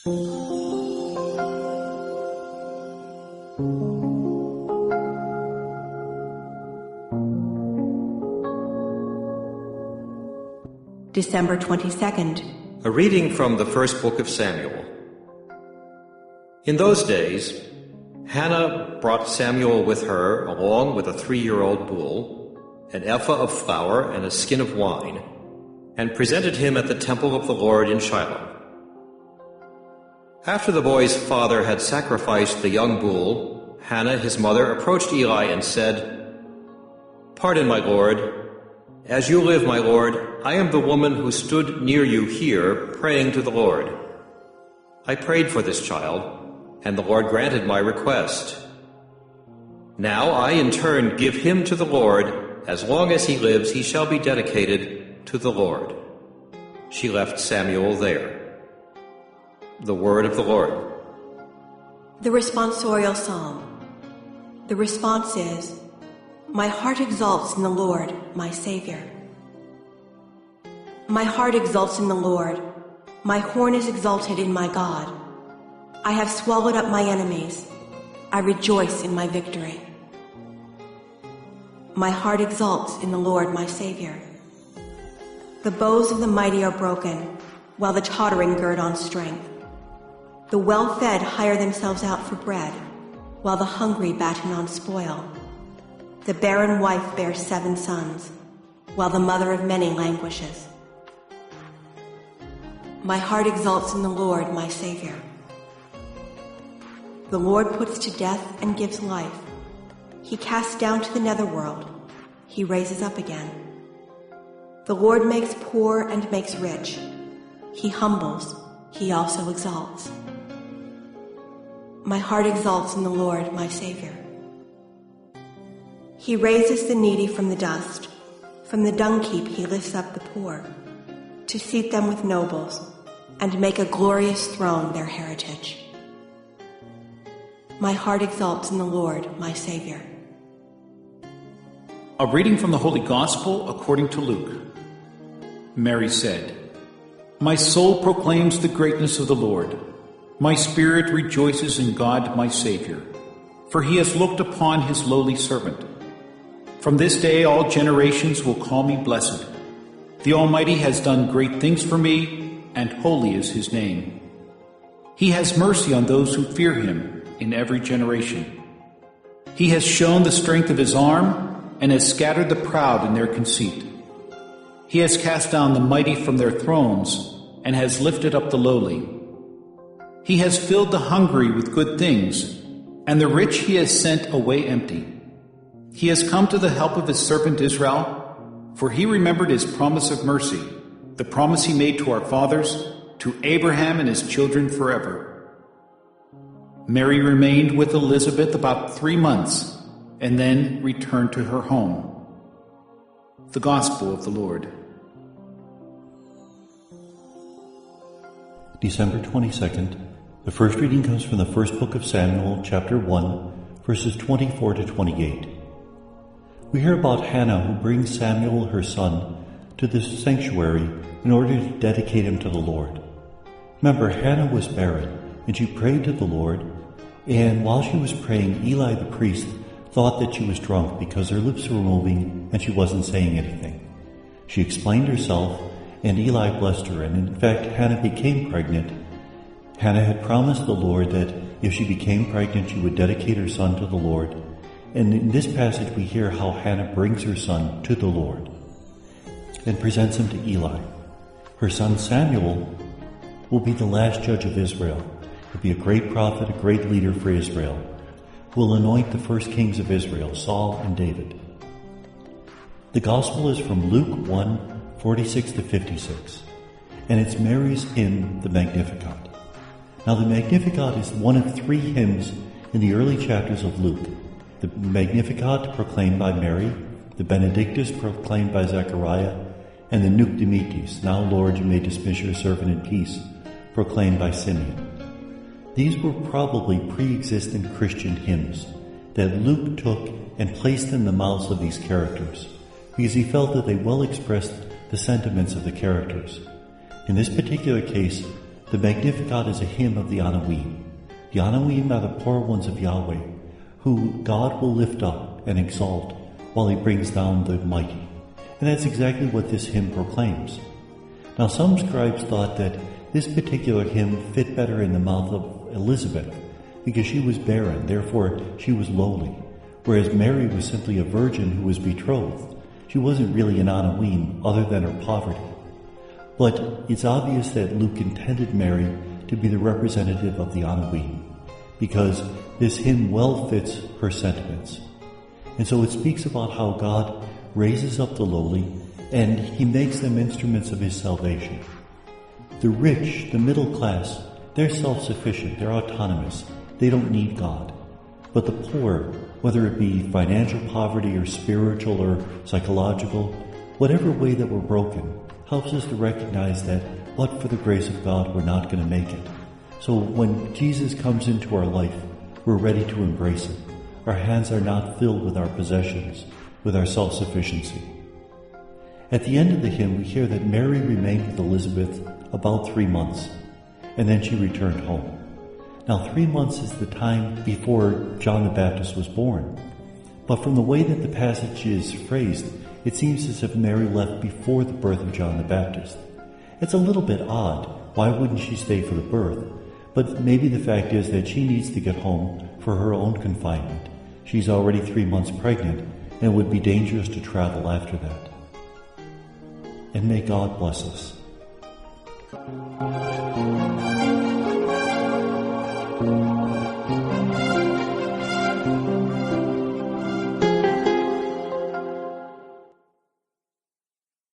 December 22nd. A reading from the first book of Samuel. In those days, Hannah brought Samuel with her along with a 3-year-old bull, an ephah of flour and a skin of wine, and presented him at the temple of the Lord in Shiloh. After the boy's father had sacrificed the young bull, Hannah, his mother, approached Eli and said, "Pardon, my lord. As you live, my lord, I am the woman who stood near you here praying to the Lord. I prayed for this child, and the Lord granted my request. Now I in turn give him to the Lord. As long as he lives, he shall be dedicated to the Lord." She left Samuel there. The word of the Lord. The responsorial psalm. The response is, "My heart exalts in the Lord, my Savior." My heart exalts in the Lord. My horn is exalted in my God. I have swallowed up my enemies. I rejoice in my victory. My heart exalts in the Lord, my Savior. The bows of the mighty are broken, while the tottering gird on strength. The well-fed hire themselves out for bread, while the hungry batten on spoil. The barren wife bears 7 sons, while the mother of many languishes. My heart exalts in the Lord, my Savior. The Lord puts to death and gives life. He casts down to the netherworld. He raises up again. The Lord makes poor and makes rich. He humbles. He also exalts. My heart exalts in the Lord, my Savior. He raises the needy from the dust. From the dung heap he lifts up the poor, to seat them with nobles, and make a glorious throne their heritage. My heart exalts in the Lord, my Savior. A reading from the Holy Gospel according to Luke. Mary said, "My soul proclaims the greatness of the Lord. My spirit rejoices in God my Savior, for he has looked upon his lowly servant. From this day all generations will call me blessed. The Almighty has done great things for me, and holy is his name. He has mercy on those who fear him in every generation. He has shown the strength of his arm, and has scattered the proud in their conceit. He has cast down the mighty from their thrones, and has lifted up the lowly. He has filled the hungry with good things, and the rich he has sent away empty. He has come to the help of his servant Israel, for he remembered his promise of mercy, the promise he made to our fathers, to Abraham and his children forever." Mary remained with Elizabeth about 3 months, and then returned to her home. The Gospel of the Lord. December 22nd. The first reading comes from the first book of Samuel, chapter 1, verses 24 to 28. We hear about Hannah, who brings Samuel, her son, to this sanctuary in order to dedicate him to the Lord. Remember, Hannah was barren, and she prayed to the Lord, and while she was praying, Eli the priest thought that she was drunk because her lips were moving and she wasn't saying anything. She explained herself, and Eli blessed her, and in fact, Hannah became pregnant. Hannah had promised the Lord that if she became pregnant, she would dedicate her son to the Lord. And in this passage, we hear how Hannah brings her son to the Lord and presents him to Eli. Her son Samuel will be the last judge of Israel. He'll be a great prophet, a great leader for Israel, who will anoint the first kings of Israel, Saul and David. The Gospel is from Luke 1:46 to 56, and it's Mary's hymn, the Magnificat. Now, the Magnificat is one of 3 hymns in the early chapters of Luke. The Magnificat proclaimed by Mary, the Benedictus proclaimed by Zechariah, and the Nunc Dimittis, "Now, Lord, you may dismiss your servant in peace," proclaimed by Simeon. These were probably pre-existent Christian hymns that Luke took and placed in the mouths of these characters, because he felt that they well expressed the sentiments of the characters. In this particular case, The Magnificat is a hymn of the Anawim. The Anawim are the poor ones of Yahweh, who God will lift up and exalt while he brings down the mighty. And that's exactly what this hymn proclaims. Now some scribes thought that this particular hymn fit better in the mouth of Elizabeth because she was barren, therefore she was lowly, whereas Mary was simply a virgin who was betrothed. She wasn't really an Anawim other than her poverty. But it's obvious that Luke intended Mary to be the representative of the Anawim, because this hymn well fits her sentiments. And so it speaks about how God raises up the lowly and he makes them instruments of his salvation. The rich, the middle class, they're self-sufficient, they're autonomous, they don't need God. But the poor, whether it be financial poverty or spiritual or psychological, whatever way that we're broken, helps us to recognize that but for the grace of God, we're not going to make it. So when Jesus comes into our life, we're ready to embrace him. Our hands are not filled with our possessions, with our self-sufficiency. At the end of the hymn, we hear that Mary remained with Elizabeth about 3 months, and then she returned home. Now 3 months is the time before John the Baptist was born. But from the way that the passage is phrased, it seems as if Mary left before the birth of John the Baptist. It's a little bit odd. Why wouldn't she stay for the birth? But maybe the fact is that she needs to get home for her own confinement. She's already 3 months pregnant, and it would be dangerous to travel after that. And may God bless us.